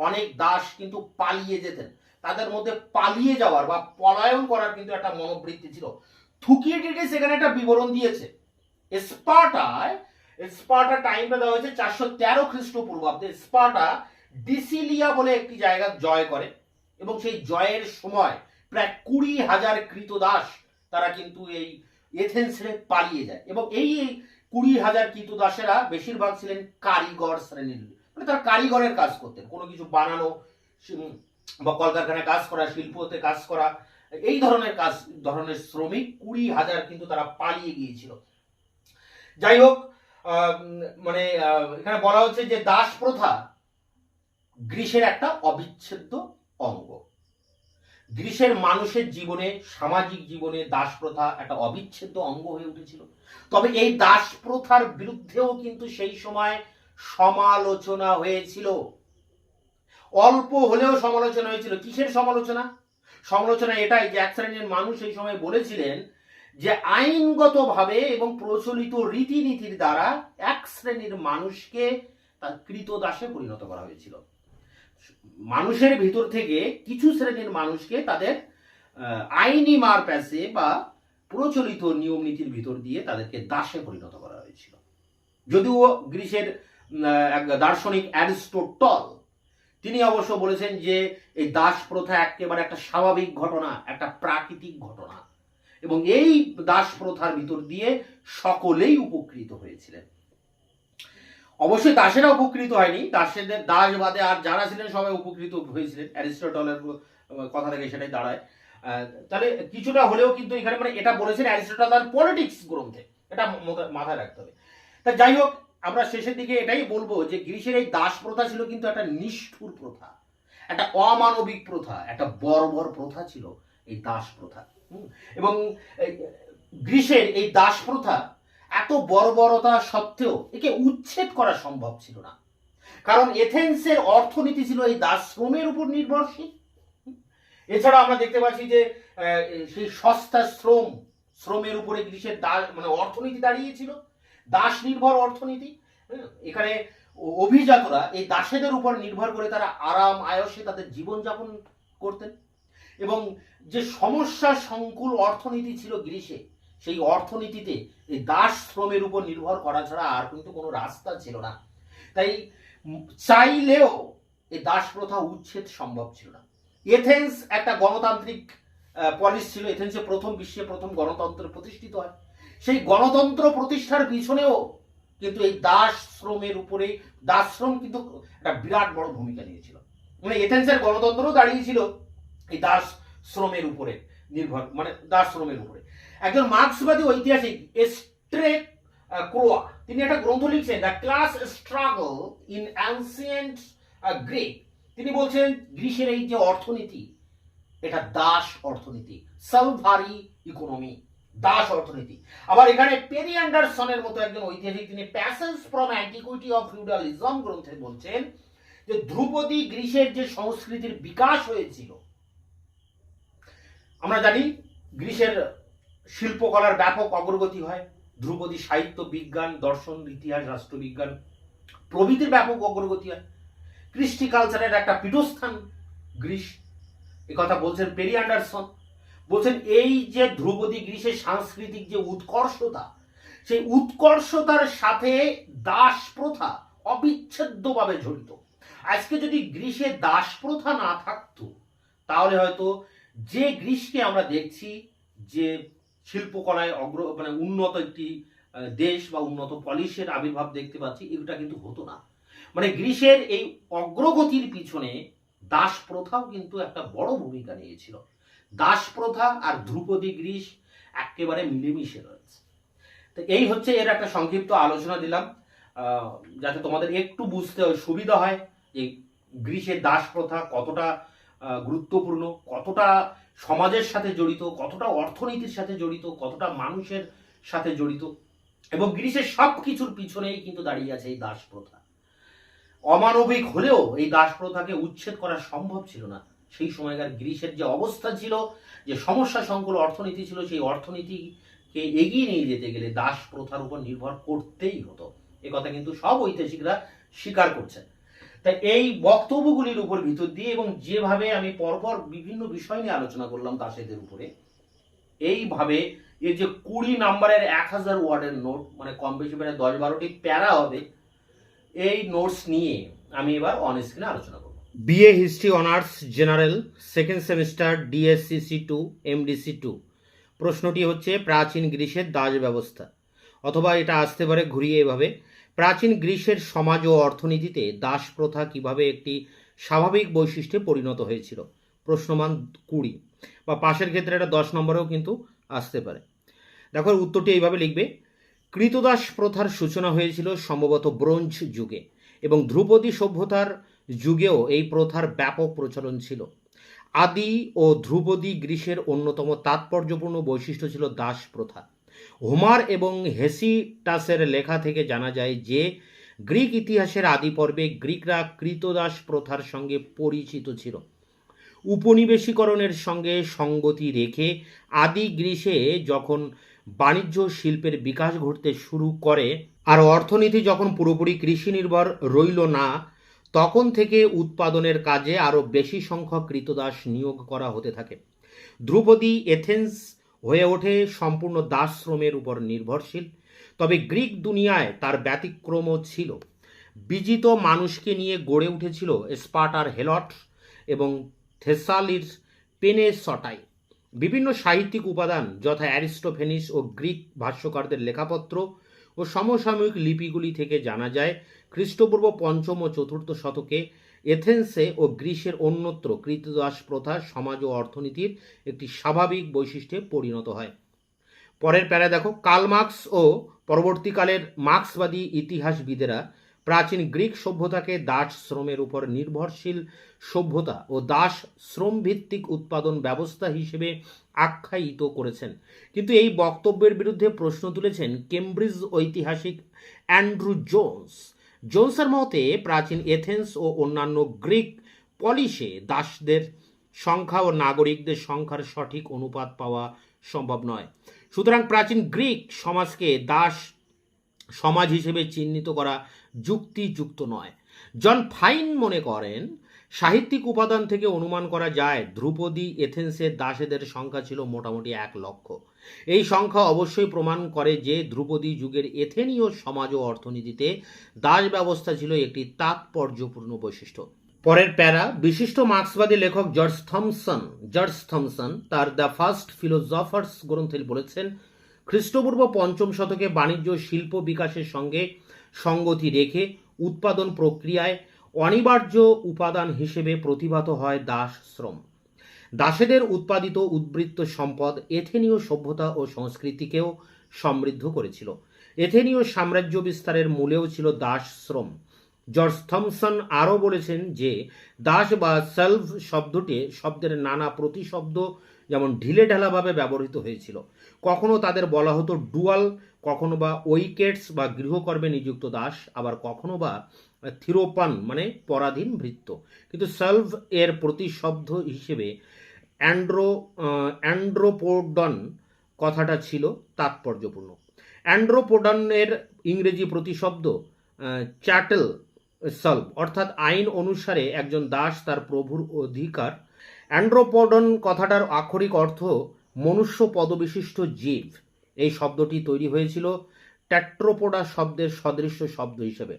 অনেক দাস কিন্তু পালিয়ে যেতেন, তাদের মধ্যে পালিয়ে যাওয়ার বা পলায়ন করার কিন্তু একটা মনোবৃত্তি ছিল। থুকিডিডিস এখানে একটা বিবরণ দিয়েছে। স্পার্টা টাইমটা দেওয়া হয়েছে 413 খ্রিস্টপূর্বাব্দে। স্পার্টা ডিসিলিয়া বলে একটি জায়গা জয় করে, এবং সেই জয়ের সময় প্রায় 20,000 কৃতদাস তারা কিন্তু এই এথেন্সে পালিয়ে যায়, এবং এই 20,000 কৃতদাসেরা বেশিরভাগ ছিলেন কারিগর শ্রেণীর, মানে তারা কারিগরের কাজ করতেন, কোনো কিছু বানানো বা কলকারখানায় কাজ করা, শিল্পতে কাজ করা, এই ধরনের শ্রমিক 20,000 কিন্তু তারা পালিয়ে গিয়েছিল। যাই হোক, মানে এখানে বলা হচ্ছে যে দাস প্রথা গ্রিসের একটা অবিচ্ছেদ্য অঙ্গ। গ্রিসের মানুষের জীবনে, সামাজিক জীবনে দাস প্রথা একটা অবিচ্ছেদ্য অঙ্গ হয়ে উঠেছিল। তবে এই দাস প্রথার বিরুদ্ধেও কিন্তু সেই সময় সমালোচনা হয়েছিল, অল্প হলেও সমালোচনা হয়েছিল। কিসের সমালোচনা? সমালোচনা এটাই যে এক শ্রেণীর মানুষ এই সময় বলেছিলেন যে আইনগতভাবে এবং প্রচলিত রীতিনীতির দ্বারা এক শ্রেণীর মানুষকে তার কৃতদাসে পরিণত করা হয়েছিল। মানুষের ভিতর থেকে কিছু শ্রেণীর মানুষকে তাদের আইনি মার প্যাসে বা প্রচলিত নিয়ম নীতির ভিতর দিয়ে তাদেরকে দাসে পরিণত করা হয়েছিল। যদিও গ্রিসের এক দার্শনিক অ্যারিস্টোটল তিনি অবশ্য বলেছেন যে এই দাস প্রথা একেবারে একটা স্বাভাবিক ঘটনা, একটা প্রাকৃতিক ঘটনা, এবং এই দাস প্রথার ভিতর দিয়ে সকলেই উপকৃত হয়েছিলেন। অবশ্যই দাসেরা উপকৃত হয়নি, দাসেদের দাস বাদে আর যারা ছিলেন সবাই উপকৃত হয়েছিলেন, অ্যারিস্টটলের কথা থেকে সেটাই দাঁড়ায়। তাহলে কিছুটা হলেও কিন্তু এখানে মানে এটা বলেছেন অ্যারিস্টটল তার পলিটিক্স গ্রন্থে, এটা মাথায় রাখতে হবে। তা যাই হোক, আমরা শেষের দিকে এটাই বলবো যে গ্রিসের এই দাস প্রথা ছিল কিন্তু একটা নিষ্ঠুর প্রথা, একটা অমানবিক প্রথা, একটা বর্বর প্রথা ছিল এই দাস প্রথা। এবং গ্রিসের এই দাস প্রথা এত বর্বরতা সত্ত্বেও একে উচ্ছেদ করা সম্ভব ছিল না, কারণ এথেন্সের অর্থনীতি ছিল এই দাস শ্রমের উপর নির্ভরশীল। এছাড়া আমরা দেখতে পাচ্ছি যে সেই সস্তা শ্রমের উপরে গ্রিসের মানে অর্থনীতি দাঁড়িয়েছিল, দাস নির্ভর অর্থনীতি। এখানে অভিজাতরা এই দাসেদের উপর নির্ভর করে তারা আরাম আয়সে তাদের জীবনযাপন করতেন, এবং যে সমস্যা সংকুল অর্থনীতি ছিল গ্রিসে, সেই অর্থনীতিতে এই দাস শ্রমের উপর নির্ভর করা ছাড়া আর কিন্তু কোনো রাস্তা ছিল না। তাই চাইলেও এই দাস প্রথা উচ্ছেদ সম্ভব ছিল না। এথেন্স একটা গণতান্ত্রিক পলিস ছিল, এথেন্সে বিশ্বে প্রথম গণতন্ত্র প্রতিষ্ঠিত হয়। সেই গণতন্ত্র প্রতিষ্ঠার পিছনেও কিন্তু এই দাস শ্রমের উপরে, দাস শ্রম কিন্তু একটা বিরাট বড় ভূমিকা নিয়েছিল। মানে এথেন্সের গণতন্ত্র দাঁড়িয়েছিল এই দাস শ্রমের উপরে নির্ভর, মানে দাস শ্রমের উপরে। একজন মার্ক্সবাদী ঐতিহাসিক স্ট্রেক ক্রোয়া তিনি একটা গ্রন্থ লিখছেন, the class struggle in ancient Greek. তিনি বলছেন গ্রিসের এই যে অর্থনীতি, এটা দাস অর্থনীতি, সালভারি ইকোনমি, দাস অর্থনীতি। আবার এখানে পেরি অ্যান্ডারসনের মতো একজন ঐতিহাসিক তিনি passage from antiquity of feudalism গ্রন্থে বলছেন যে ধ্রুপদী গ্রিসের যে সংস্কৃতির বিকাশ হয়েছিল, আমরা জানি গ্রিসের শিল্পকলার ব্যাপক অগ্রগতি হয়, ধ্রুপদী সাহিত্য, বিজ্ঞান, দর্শন, ইতিহাস, রাষ্ট্রবিজ্ঞান প্রভৃতির ব্যাপক অগ্রগতি হয়। কৃষ্টি কালচারের একটা পীঠস্থান গ্রিস, কথা বলছেন পেরি অ্যান্ডারসন। বলছেন এই যে ধ্রুপদী গ্রিসের সাংস্কৃতিক যে উৎকর্ষতা, সেই উৎকর্ষতার সাথে দাস প্রথা অবিচ্ছেদ্যভাবে জড়িত। আজকে যদি গ্রিসে দাস প্রথা না থাকতো, তাহলে হয়তো যে গ্রিসকে আমরা দেখছি যে শিল্পকলায় মানে উন্নত একটি দেশ বা উন্নত পলিশের আবির্ভাব দেখতে পাচ্ছি, এটা কিন্তু হতো না। মানে গ্রিসের এই অগ্রগতির পিছনে দাস প্রথাও কিন্তু একটা বড় ভূমিকা নিয়েছিল। দাস প্রথা আর ধ্রুপদী গ্রিস একেবারে মিলেমিশে রয়েছে। তো এই হচ্ছে এর একটা সংক্ষিপ্ত আলোচনা দিলাম, যাতে তোমাদের একটু বুঝতে সুবিধা হয় এই গ্রিসের দাস প্রথা কতটা গুরুত্বপূর্ণ, কতটা সমাজের সাথে জড়িত, কতটা অর্থনীতির সাথে জড়িত, কতটা মানুষের সাথে জড়িত, এবং গ্রিসের সব কিছুর পিছনেই কিন্তু দাঁড়িয়ে আছে এই দাস প্রথা। অমানবিক হলেও এই দাস প্রথাকে উচ্ছেদ করা সম্ভব ছিল না। সেই সময়কার গ্রিসের যে অবস্থা ছিল, যে সমস্যা সংকুল অর্থনীতি ছিল, সেই অর্থনীতিকে এগিয়ে নিয়ে যেতে গেলে দাস প্রথার উপর নির্ভর করতেই হতো। এ কথা কিন্তু সব ঐতিহাসিকরা স্বীকার করছেন। তাই এই বক্তব্যগুলির উপর ভিতর দিয়ে এবং যেভাবে আমি পরপর বিভিন্ন বিষয় নিয়ে আলোচনা করলাম দাসেদের উপরে, এইভাবে এর যে 20 নাম্বারের 1000 ওয়ার্ডের নোট, মানে কম বেশি মানে 10-12টি প্যারা হবে, এই নোটস নিয়ে আমি এবার অন স্ক্রিনে আলোচনা করব। BA history honours general, second semester, DSCC2 MDC2। প্রশ্নটি হচ্ছে প্রাচীন গ্রিসের দাস ব্যবস্থা, অথবা এটা আসতে পারে ঘুরিয়ে এভাবে, প্রাচীন গ্রিসের সমাজ ও অর্থনীতিতে দাস প্রথা কিভাবে একটি স্বাভাবিক বৈশিষ্ট্যে পরিণত হয়েছিল। প্রশ্নমান 20, বা পাশের ক্ষেত্রে এটা 10 নম্বরেও কিন্তু আসতে পারে। দেখো উত্তরটি এইভাবে লিখবে, কৃতদাস প্রথার সূচনা হয়েছিল সম্ভবত ব্রোঞ্জ যুগে, এবং ধ্রুপদী সভ্যতার যুগেও এই প্রথার ব্যাপক প্রচলন ছিল। আদি ও ধ্রুপদী গ্রীসের অন্যতম তাৎপর্যপূর্ণ বৈশিষ্ট্য ছিল দাস প্রথা। হোমার এবং হেসিটাসের লেখা থেকে জানা যায় যে গ্রিক ইতিহাসের আদি পর্বে গ্রিকরা কৃতদাস প্রথার সঙ্গে পরিচিত ছিল। উপনিবেশীকরণের সঙ্গে সঙ্গতি রেখে আদি গ্রীসে যখন বাণিজ্য শিল্পের বিকাশ ঘটতে শুরু করে আর অর্থনীতি যখন পুরোপুরি কৃষি নির্ভর রইল না, তখন থেকে উৎপাদনের কাজে আরও বেশি সংখ্যক কৃতদাস নিয়োগ করা হতে থাকে। ধ্রুপদী এথেন্স হয়ে ওঠে সম্পূর্ণ দাস শ্রমের উপর নির্ভরশীল। তবে গ্রিক দুনিয়ায় তার ব্যতিক্রমও ছিল। বিজিত মানুষকে নিয়ে গড়ে উঠেছিল স্পার্টার হেলট এবং থেসালির পেনেসটাই। বিভিন্ন সাহিত্যিক উপাদান যথা অ্যারিস্টোফেনিস ও গ্রিক ভাষ্যকারদের লেখাপত্র ও সমসাময়িক লিপিগুলি থেকে জানা যায় খ্রিস্টপূর্ব ৫ম ও ৪র্থ শতকে এথেন্সে ও গ্রিসের অন্যত্র কৃতদাস প্রথা সমাজ ও অর্থনীতির একটি স্বাভাবিক বৈশিষ্ট্যে পরিণত হয়। পরের প্যারা দেখো, কার্ল মার্কস ও পরবর্তীকালের মার্ক্সবাদী ইতিহাসবিদেরা প্রাচীন গ্রিক সভ্যতাকে দাস শ্রমের উপর নির্ভরশীল সভ্যতা ও দাস শ্রমভিত্তিক উৎপাদন ব্যবস্থা হিসেবে আখ্যায়িত করেছেন। কিন্তু এই বক্তব্যের বিরুদ্ধে প্রশ্ন তুলেছেন কেমব্রিজ ঐতিহাসিক অ্যান্ড্রু জোন্সের মতে প্রাচীন এথেন্স ও অন্যান্য গ্রিক পলিসে দাসদের সংখ্যা ও নাগরিকদের সংখ্যার সঠিক অনুপাত পাওয়া সম্ভব নয়। সুতরাং প্রাচীন গ্রিক সমাজকে দাস সমাজ হিসেবে চিহ্নিত করা যুক্তিযুক্ত নয়। জন ফাইন মনে করেন সাহিত্যিক উপাদান থেকে অনুমান করা যায় ধ্রুপদী এথেন্সের দাসেদের সংখ্যা ছিল মোটামুটি ১ লক্ষ। এই সংখ্যা অবশ্যই প্রমাণ করে যে ধ্রুপদী যুগের এথেনীয় সমাজ ও অর্থনীতিতে দাস ব্যবস্থা ছিল একটি তাৎপর্যপূর্ণ বৈশিষ্ট্য। পরের প্যারা, বিশিষ্ট মার্ক্সবাদী লেখক জর্জ থমসন তার দ্য ফার্স্ট ফিলোজফার্স গ্রন্থে বলেছেন খ্রিস্টপূর্ব ৫ম শতকে বাণিজ্য শিল্প বিকাশের সঙ্গে সঙ্গতি রেখে উৎপাদন প্রক্রিয়ায় অনিবার্য উপাদান হিসেবে প্রতিভাত হয় দাস শ্রম। দাসেদের উৎপাদিত উদ্বৃত্ত সম্পদ এথেনীয় সভ্যতা ও সংস্কৃতিকেও সমৃদ্ধ করেছিল। এথেনীয় সাম্রাজ্য বিস্তারের মূলেও ছিল দাস শ্রম। জর্জ থমসন আরও বলেছেন যে দাস বা সেলভ শব্দের নানা প্রতিশব্দ যেমন ঢিলে ঢালাভাবে ব্যবহৃত হয়েছিল। কখনো তাদের বলা হতো ডুয়াল, কখনো বা ওইকেটস বা গৃহকর্মে নিযুক্ত দাস, আবার কখনো বা থিরোপান মানে পরাধীন ভৃত্য। কিন্তু সেলভ এর প্রতিশব্দ হিসেবে অ্যান্ড্রোপোডন কথাটা ছিল তাৎপর্যপূর্ণ। অ্যান্ড্রোপোডনের ইংরেজি প্রতিশব্দ চ্যাটেল সেলভ, অর্থাৎ আইন অনুসারে একজন দাস তার প্রভুর অধিকার। অ্যান্ড্রোপোডন কথাটার আক্ষরিক অর্থ মনুষ্য পদবিশিষ্ট জীব। এই শব্দটি তৈরি হয়েছিল ট্যাট্রোপোডা শব্দের সদৃশ্য শব্দ হিসেবে।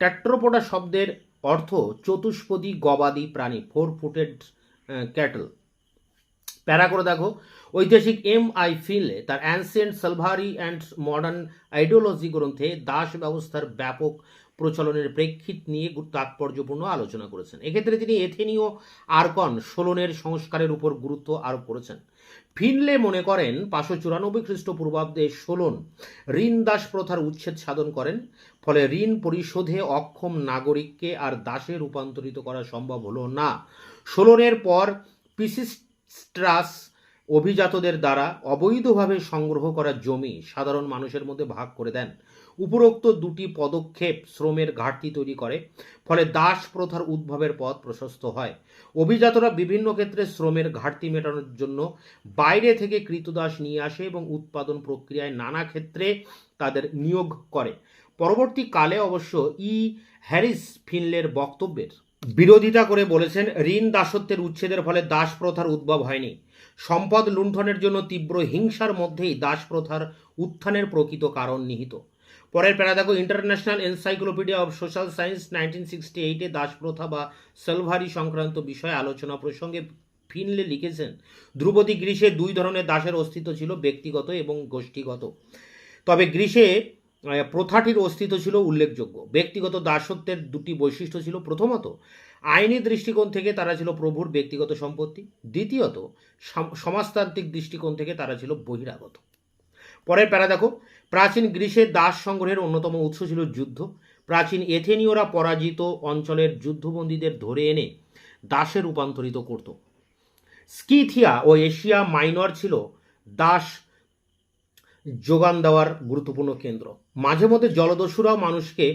ট্যাট্রোপোডা শব্দের অর্থ চতুষ্পদী গবাদি প্রাণী, 4-footed ক্যাটল। প্যারা করে দেখো, ঐতিহাসিক M.I. ফিনলে তার অ্যানসিয়েন্ট সালভারি অ্যান্ড মডার্ন আইডিওলজি গ্রন্থে দাস ব্যবস্থার ব্যাপক প্রচলনের প্রেক্ষিত নিয়ে তাৎপর্যপূর্ণ আলোচনা করেছেন। এক্ষেত্রে তিনি এথেনীয় আর্কন সোলনের সংস্কারের উপর গুরুত্ব আরোপ করেছেন। ফিনলে মনে করেন 594 খ্রিস্টপূর্বাব্দে সোলন ঋণ দাস প্রথার উচ্ছেদ সাধন করেন। ফলে ঋণ পরিশোধে অক্ষম নাগরিককে আর দাসে রূপান্তরিত করা সম্ভব হলো না। সোলনের পর পিসিস্ট্রাস অভিজাতদের দ্বারা অবৈধভাবে সংগ্রহ করা জমি সাধারণ মানুষের মধ্যে ভাগ করে দেন। উপরোক্ত দুটি পদক্ষেপ শ্রমের ঘাটতি তৈরি করে, ফলে দাস প্রথার উদ্ভবের পথ প্রশস্ত হয়। অভিজাতরা বিভিন্ন ক্ষেত্রে শ্রমের ঘাটতি মেটানোর জন্য বাইরে থেকে কৃতদাস নিয়ে আসে এবং উৎপাদন প্রক্রিয়ায় নানা ক্ষেত্রে তাদের নিয়োগ করে। পরবর্তীকালে অবশ্য হ্যারিস ফিনলের বক্তব্যের বিরোধিতা করে বলেছেন ঋণ দাসত্বের উচ্ছেদের ফলে দাস প্রথার উদ্ভব হয়নি। সম্পদ লুণ্ঠনের জন্য তীব্র হিংসার মধ্যেই দাস প্রথার উত্থানের প্রকৃত কারণ নিহিত। পরের প্যারা দেখো, international encyclopedia of social science 1968-এ দাস প্রথা বা সেলভারি সংক্রান্ত বিষয়ে আলোচনা প্রসঙ্গে ফিনলে লিখেছেন ধ্রুপদী গ্রীসে 2 ধরনের দাসের অস্তিত্ব ছিল, ব্যক্তিগত এবং গোষ্ঠীগত। তবে গ্রীসে প্রথাটির অস্তিত্ব ছিল উল্লেখযোগ্য। ব্যক্তিগত দাসত্বের 2টি বৈশিষ্ট্য ছিল। প্রথমত, আইনি দৃষ্টিকোণ থেকে তারা ছিল প্রভুর ব্যক্তিগত সম্পত্তি। দ্বিতীয়ত, সমাজতান্ত্রিক দৃষ্টিকোণ থেকে তারা ছিল বহিরাগত। পরের প্যারা দেখো, প্রাচীন গ্রীসের দাস সংগ্রহের অন্যতম উৎস ছিল যুদ্ধ। প্রাচীন এথেনীয়রা পরাজিত অঞ্চলের যুদ্ধবন্দীদের ধরে এনে দাসে রূপান্তরিত করত। স্কিথিয়া ও এশিয়া মাইনর ছিল দাস যোগান দেওয়ার গুরুত্বপূর্ণ কেন্দ্র। মাঝে মধ্যে জলদস্যুরাও মানুষকে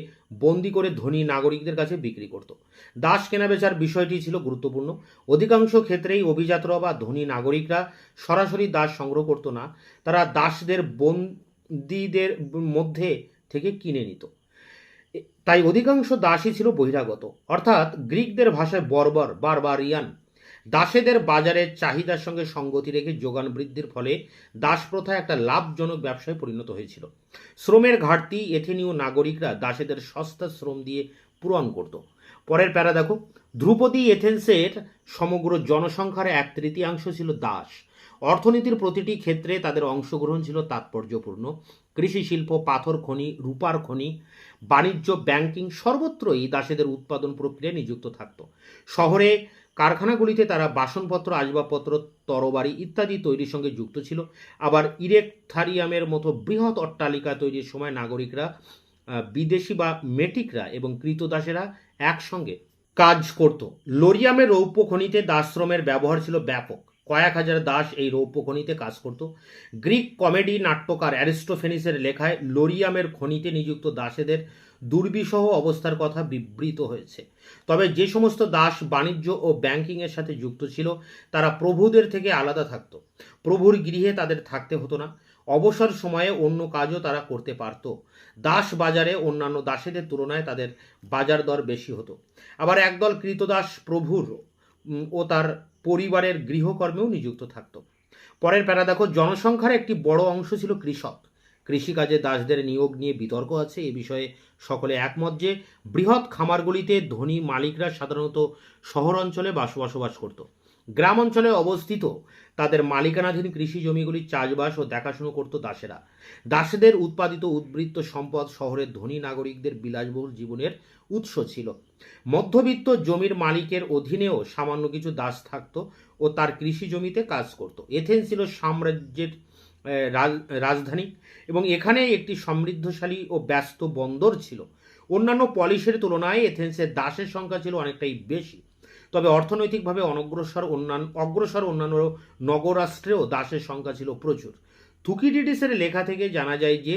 বন্দি করে ধনী নাগরিকদের কাছে বিক্রি করত। দাস কেনাবেচার বিষয়টি ছিল গুরুত্বপূর্ণ। অধিকাংশ ক্ষেত্রেই অভিজাতরা বা ধনী নাগরিকরা সরাসরি দাস সংগ্রহ করত না, তারা দাসদের বন্দীদের মধ্যে থেকে কিনে নিত। তাই অধিকাংশ দাসই ছিল বহিরাগত, অর্থাৎ গ্রিকদের ভাষায় বর্বর, বারবারিয়ান। দাসেদের বাজারের চাহিদার সঙ্গে সঙ্গতি রেখে যোগান বৃদ্ধির ফলে দাস প্রথা একটা লাভজনক ব্যবসায় পরিণত হয়েছিল। শ্রমের ঘাটতি এথেনীয় নাগরিকরা দাসেদের সস্তা শ্রম দিয়ে পূরণ করত। পরের প্যারা দেখো, ধ্রুপদী এথেন্সের সমগ্র জনসংখ্যার 1/3 ছিল দাস। অর্থনীতির প্রতিটি ক্ষেত্রে তাদের অংশগ্রহণ ছিল তাৎপর্যপূর্ণ। কৃষি শিল্প, পাথর খনি, রূপার খনি, বাণিজ্য, ব্যাংকিং সর্বত্রই দাসেদের উৎপাদন প্রক্রিয়ায় নিযুক্ত থাকত। শহরে কারখানাগুলিতে তারা বাসনপত্র, আসবাবপত্র, তরবারি ইত্যাদি তৈরির সঙ্গে যুক্ত ছিল। আবার ইরেকথারিয়ামের মতো বৃহৎ অট্টালিকা তৈরির সময় নাগরিকরা, বিদেশি বা মেটিকরা এবং কৃতদাসেরা একসঙ্গে কাজ করত। লোরিয়ামের রৌপ্য খনিতে দাসশ্রমের ব্যবহার ছিল ব্যাপক। কয়েক হাজার দাস এই রৌপ্য খনিতে কাজ করত। গ্রিক কমেডি নাট্যকার অ্যারিস্টোফেনিসের লেখায় লোরিয়ামের খনিতে নিযুক্ত দাসেদের দুর্বিষহ অবস্থার কথা বিবৃত হয়েছে। তবে যে সমস্ত দাস বাণিজ্য ও ব্যাংকিংয়ের সাথে যুক্ত ছিল তারা প্রভুদের থেকে আলাদা থাকত। প্রভুর গৃহে তাদের থাকতে হতো না। অবসর সময়ে অন্য কাজও তারা করতে পারত। দাস বাজারে অন্যান্য দাসেদের তুলনায় তাদের বাজার দর বেশি হতো। আবার একদল কৃতদাস প্রভুর ও তার পরিবারের গৃহকর্মেও নিযুক্ত থাকত। পরের প্যারা দেখো, জনসংখ্যার একটি বড় অংশ ছিল কৃষক। কৃষিকাজে দাসদের নিয়োগ নিয়ে বিতর্ক আছে। এ বিষয়ে সকলে একমত যে বৃহৎ খামারগুলিতে ধনী মালিকরা সাধারণত শহর অঞ্চলে বসবাস করত। গ্রাম অঞ্চলে অবস্থিত তাদের মালিকানাধীন কৃষি জমিগুলি চাষবাস ও দেখাশুনো করত দাসেরা। দাসদের উৎপাদিত উদ্বৃত্ত সম্পদ শহরের ধনী নাগরিকদের বিলাসবহুল জীবনের উৎস ছিল। মধ্যবিত্ত জমির মালিকের অধীনেও সামান্য কিছু দাস থাকত ও তার কৃষি জমিতে কাজ করত। এথেন্স ছিল সাম্রাজ্যের রাজধানী এবং এখানে একটি সমৃদ্ধশালী ও ব্যস্ত বন্দর ছিল। অন্যান্য পলিসের তুলনায় এথেন্সের দাসের সংখ্যা ছিল অনেকটাই বেশি। তবে অর্থনৈতিকভাবে অগ্রসর অন্যান্য নগরাষ্ট্রেও দাসের সংখ্যা ছিল প্রচুর। থুকিডিডিসের লেখা থেকে জানা যায় যে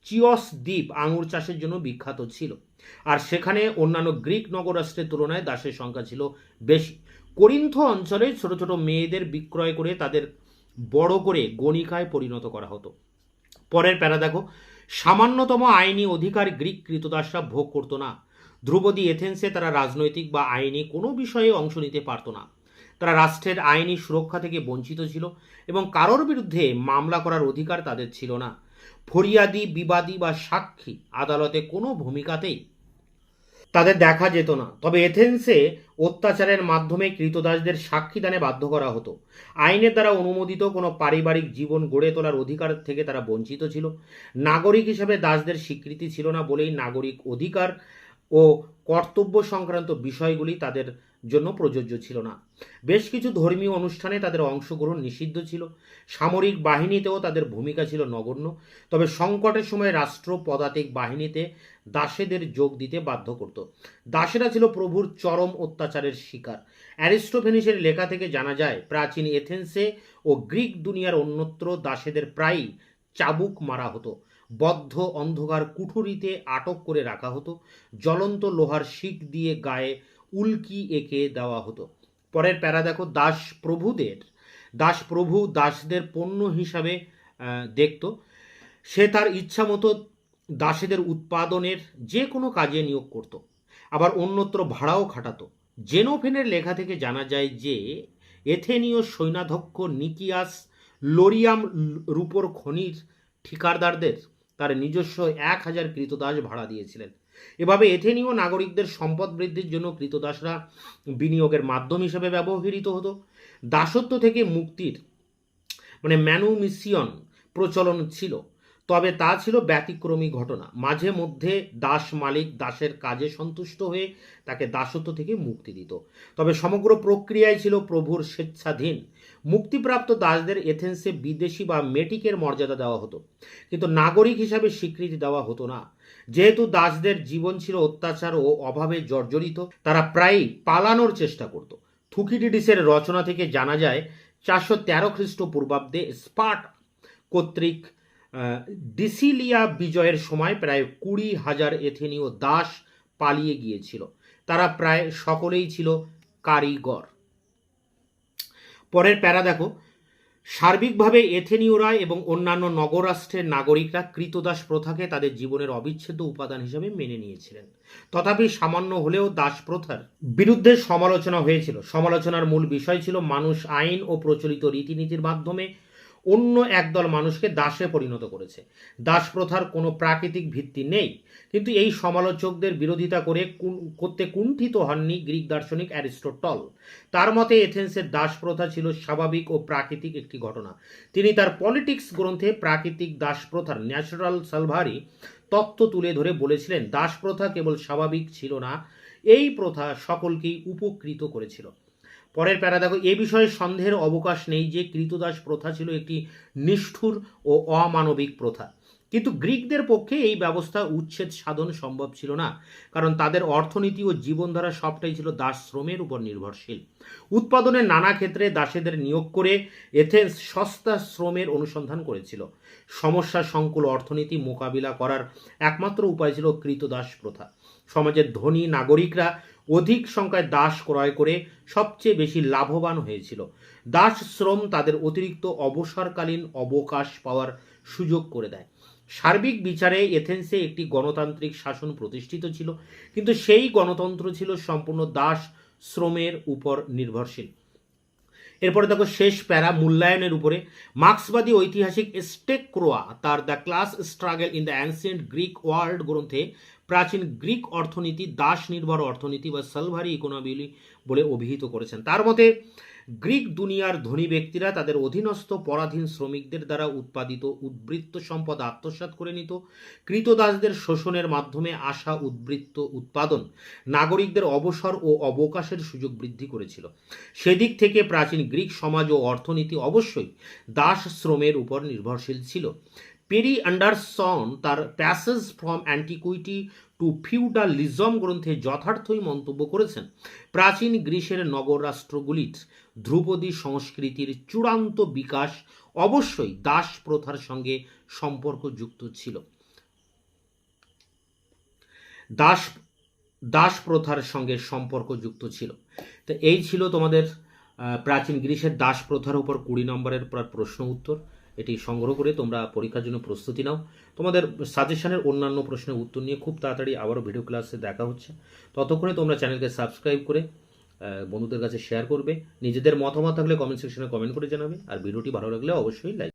চিওস দ্বীপ আঙুর চাষের জন্য বিখ্যাত ছিল, আর সেখানে অন্যান্য গ্রিক নগরাষ্ট্রের তুলনায় দাসের সংখ্যা ছিল বেশি। করিন্থ অঞ্চলে ছোট ছোট মেয়েদের বিক্রয় করে তাদের বড় করে গণিকায় পরিণত করা হতো। পরের প্যারা দেখো, সামান্যতম আইনি অধিকার গ্রিক কৃতদাসরা ভোগ করত না। ধ্রুপদী এথেন্সে তারা রাজনৈতিক বা আইনি কোনো বিষয়ে অংশ নিতে পারত না। তারা রাষ্ট্রের আইনি সুরক্ষা থেকে বঞ্চিত ছিল এবং কারোর বিরুদ্ধে মামলা করার অধিকার তাদের ছিল না। ফরিয়াদি, বিবাদী বা সাক্ষী আদালতে কোনো ভূমিকাতেই তাদের দেখা যেত না। তবে এথেন্সে অত্যাচারের মাধ্যমে কৃতদাসদের সাক্ষীদানে বাধ্য করা হতো। আইনের দ্বারা অনুমোদিত কোনো পারিবারিক জীবন গড়ে তোলার অধিকার থেকে তারা বঞ্চিত ছিল। নাগরিক হিসেবে দাসদের স্বীকৃতি ছিল না বলেই নাগরিক অধিকার ও কর্তব্য সংক্রান্ত বিষয়গুলি তাদের জন্য প্রযোজ্য ছিল না। বেশ কিছু ধর্মীয় অনুষ্ঠানে তাদের অংশগ্রহণ নিষিদ্ধ ছিল। সামরিক বাহিনীতেও তাদের ভূমিকা ছিল নগণ্য। তবে সংকটের সময় রাষ্ট্র পদাতিক বাহিনীতে দাসেদের যোগ দিতে বাধ্য করত। দাসেরা ছিল প্রভুর চরম অত্যাচারের শিকার। অ্যারিস্টোফেনিসের লেখা থেকে জানা যায় প্রাচীন এথেন্সে ও গ্রিক দুনিয়ার অন্যত্র দাসেদের প্রায়ই চাবুক মারা হতো, বদ্ধ অন্ধকার কুঠুরিতে আটক করে রাখা হতো, জ্বলন্ত লোহার শিক দিয়ে গায়ে উল্কি এঁকে দেওয়া হতো। পরের প্যারা দেখো, দাস প্রভু দাসদের পণ্য হিসাবে দেখত। সে তার ইচ্ছা মতো দাসেদের উৎপাদনের যে কোনো কাজে নিয়োগ করত, আবার অন্যত্র ভাড়াও খাটাতো। জেনোফেনের লেখা থেকে জানা যায় যে এথেনীয় সৈন্যাধ্যক্ষ নিকিয়াস লোরিয়াম রূপোর খনির ঠিকাদারদের তার নিজস্ব 1000 কৃতদাস ভাড়া দিয়েছিলেন। এভাবে এথেনীয় নাগরিকদের সম্পদ বৃদ্ধির জন্য কৃতদাসরা বিনিয়োগের মাধ্যম হিসেবে ব্যবহৃত হতো। দাসত্ব থেকে মুক্তির ম্যানুমিসিয়ন প্রচলন ছিল, তবে তা ছিল ব্যতিক্রমী ঘটনা। মাঝে মধ্যে দাস মালিক দাসের কাজে সন্তুষ্ট হয়ে তাকে দাসত্ব থেকে মুক্তি দিত, তবে সমগ্র প্রক্রিয়ায় ছিল প্রভুর স্বেচ্ছাধীন। মুক্তিপ্রাপ্ত দাসদের এথেন্সে বিদেশি বা মেটিকের মর্যাদা দেওয়া হতো, কিন্তু নাগরিক হিসাবে স্বীকৃতি দেওয়া হতো না। যেহেতু দাসদের জীবন ছিল অত্যাচার ও অভাবে জর্জরিত, তারা প্রায়ই পালানোর চেষ্টা করত। থুকিডিডিসের রচনা থেকে জানা যায় 413 খ্রিস্টপূর্বাব্দে স্পার্টা কর্তৃক ডিসিলিয়া বিজয়ের সময় প্রায় 20,000 এথেনীয় দাস পালিয়ে গিয়েছিল। তারা প্রায় সকলেই ছিল কারিগর। পরের প্যারা দেখো, সার্বিকভাবে এথেনীয়রা এবং অন্যান্য নগরাষ্ট্রের নাগরিকরা কৃতদাস প্রথাকে তাদের জীবনের অবিচ্ছেদ্য উপাদান হিসেবে মেনে নিয়েছিলেন। তথাপি সামান্য হলেও দাস প্রথার বিরুদ্ধে সমালোচনা হয়েছিল। সমালোচনার মূল বিষয় ছিল মানুষ আইন ও প্রচলিত রীতিনীতির মাধ্যমে অন্য একদল মানুষকে দাসে পরিণত করেছে। দাস প্রথার কোনো প্রাকৃতিক ভিত্তি নেই। কিন্তু এই সমালোচকদের বিরোধিতা করতে কুণ্ঠিত হননি গ্রিক দার্শনিক অ্যারিস্টটল। তার মতে এথেন্সের দাস প্রথা ছিল স্বাভাবিক ও প্রাকৃতিক একটি ঘটনা। তিনি তার পলিটিক্স গ্রন্থে প্রাকৃতিক দাস প্রথার ন্যাচারাল সালভারি তত্ত্ব তুলে ধরে বলেছিলেন, দাস প্রথা কেবল স্বাভাবিক ছিল না, এই প্রথা সকলকেই উপকৃত করেছিল। পরের প্যারা দেখো, এ বিষয়ে সন্দেহের অবকাশ নেই যে কৃতদাস প্রথা ছিল একটি নিষ্ঠুর ও অমানবিক প্রথা। কিন্তু গ্রিকদের পক্ষে এই ব্যবস্থা উচ্ছেদ সাধন সম্ভব ছিল না, কারণ তাদের অর্থনীতি ও জীবনধারা সবটাই ছিল দাস শ্রমের উপর নির্ভরশীল। উৎপাদনের নানা ক্ষেত্রে দাসেদের নিয়োগ করে এথেন্স সস্তা শ্রমের অনুসন্ধান করেছিল। সমস্যা সংকুল অর্থনীতি মোকাবিলা করার একমাত্র উপায় ছিল কৃতদাস প্রথা। সমাজের ধনী নাগরিকরা অধিক সংখ্যায় দাস ক্রয় করে সবচেয়ে বেশি লাভবান হয়েছিল। দাস শ্রম তাদের অতিরিক্ত অবসরকালীন অবকাশ পাওয়ার সুযোগ করে দেয়। সার্বিক বিচারে এথেন্সে একটি গণতান্ত্রিক শাসন প্রতিষ্ঠিত ছিল, কিন্তু সেই গণতন্ত্র ছিল সম্পূর্ণ দাস শ্রমের উপর নির্ভরশীল। এরপরে দেখো শেষ প্যারা মূল্যায়নের উপরে। মার্ক্সবাদী ঐতিহাসিক স্টেকক্রোয়া তার the class struggle in the ancient Greek world গ্রন্থে প্রাচীন গ্রিক অর্থনীতি দাস নির্ভর অর্থনীতি বা সালভারি ইকোনমি বলে অভিহিত করেছেন। তার মতে গ্রিক দুনিয়ার ধনী ব্যক্তিরা তাদের অধীনস্থ পরাধীন শ্রমিকদের দ্বারা উৎপাদিত উদ্বৃত্ত সম্পদ আত্মসাৎ করে নিত। কৃতদাসদের শোষণের মাধ্যমে আসা উদ্বৃত্ত উৎপাদন নাগরিকদের অবসর ও অবকাশের সুযোগ বৃদ্ধি করেছিল। সেদিক থেকে প্রাচীন গ্রিক সমাজ ও অর্থনীতি অবশ্যই দাস শ্রমের উপর নির্ভরশীল ছিল। পেরি অ্যান্ডারসন তার passage from antiquity to feudalism গ্রন্থে যথার্থই মন্তব্য করেছেন, প্রাচীন গ্রিসের নগর রাষ্ট্রগুলির ধ্রুপদী সংস্কৃতির চূড়ান্ত বিকাশ অবশ্যই দাস প্রথার সঙ্গে সম্পর্কযুক্ত ছিল। দাস প্রথার সঙ্গে সম্পর্কযুক্ত ছিল। তো এই ছিল তোমাদের প্রাচীন গ্রিসের দাস প্রথার উপর 20 নম্বরের প্রশ্ন উত্তর। এটি সংগ্রহ করে তোমরা পরীক্ষার জন্য প্রস্তুতি নাও। তোমাদের সাজেশনের অন্যান্য প্রশ্নের উত্তর নিয়ে খুব তাড়াতাড়ি আবারও ভিডিও ক্লাসে দেখা হচ্ছে। ততক্ষণে তোমরা চ্যানেলকে সাবস্ক্রাইব করে বন্ধুদের কাছে শেয়ার করবে। নিজেদের মতামত থাকলে কমেন্ট সেকশনে কমেন্ট করে জানাবে। আর ভিডিওটি ভালো লাগলে অবশ্যই লাইক